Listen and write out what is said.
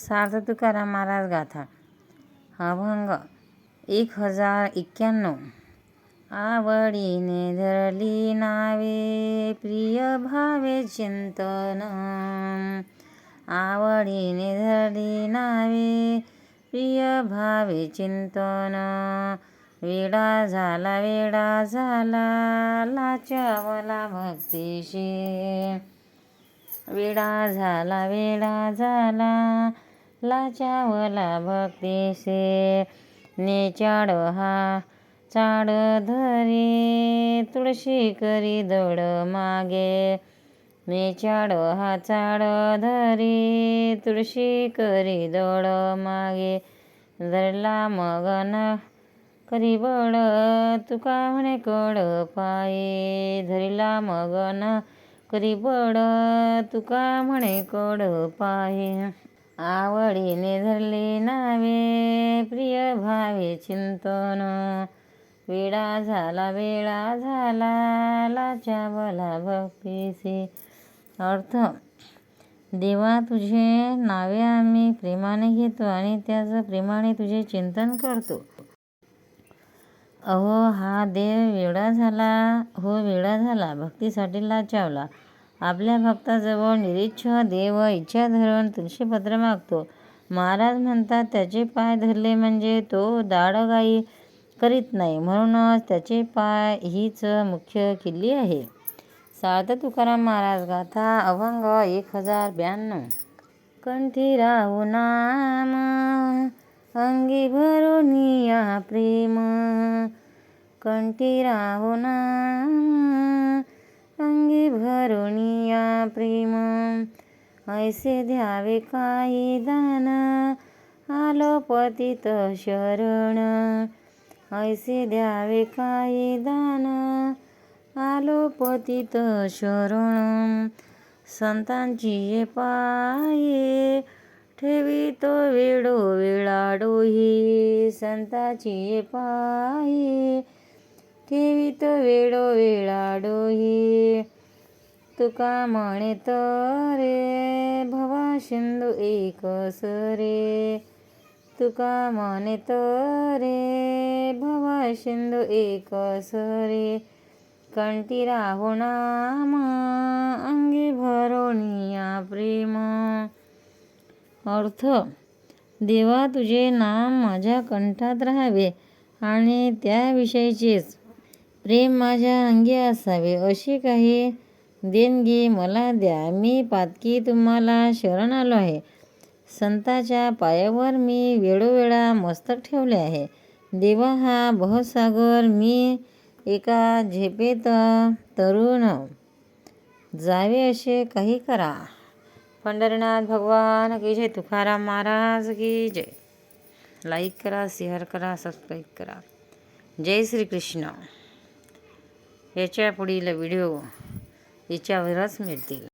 सार्थ तुकाराम महाराज गाथा अभंग 1091. आवडीने धरली नावे प्रिय भावे चिंतन. आवडीने धरली नावे प्रिय भावे चिंतन. वेडा झाला लाचावला भक्तीशी. वेडा झाला लाचावला भक्तीसे. नेचाड हा चाड धरी तुळशी करी दौड मागे. नेचाड हा चाड धरी तुळशी करी दौड मागे. धरला मगन करी बळ तुका म्हणे कड पाये. धरला मगन करी बळ तुका म्हणे कड पाये. आवडीने धरली नावे प्रिय भावे चिंतन. वेडा झाला लाचावला भक्तीसे. अर्थ: देवा, तुझे नावे आम्ही प्रेमाने घेतो आणि त्याच प्रेमाने तुझे चिंतन करतो. अहो हा देव वेडा झाला भक्तीसाठी लाचावला. आपल्या भक्ताजवळ निरीच्छ देव इच्छा धरून तुळशीपत्र मागतो. महाराज म्हणतात, त्याचे पाय धरले म्हणजे तो दाडगाई करीत नाही, म्हणूनच त्याचे पाय हीच मुख्य किल्ली आहे. सार्थ तुकाराम महाराज गाथा अभंग 1092. कंठी राहू नाम अंगी भरोनिया प्रेम. कंठी राहू नाम अंगी भरोनिया प्रेम. ऐसे द्यावे काही दान आलो पतित शरण. ऐसे द्यावे काही दान आलो पतित शरण. संतांची ये पाये ठेवितो वेळोवेळा डोही. संतांची ये पाये ठेवितो वेळोवेळा डोही. तुका म्हणे तरे भवा सिंधू एक सरे. तुका म्हणे तरे भवा सिंधू एक सरे. कंठी राहू नाम अंगी भरोनिया प्रेम. अर्थ: देवा, तुझे नाम माझ्या कंठात राहावे आणि त्याविषयीचेच प्रेम माझ्या अंगी असावे. अशी काही देणगी मला द्या. मी पातकी तुम्हाला शरण आलो आहे. संतांच्या पायावर मी वेळोवेळा मस्तक ठेवले आहे. देवा, हा भवसागर मी एका झेपेत तरून जावे असे काही करा. पंढरीनाथ भगवान की जय. तुकाराम महाराज की जय. लाईक करा, शेअर करा, सबस्क्राईब करा. जय श्री कृष्ण. याच्या पुढील व्हिडिओ याच्यावरच मिळतील.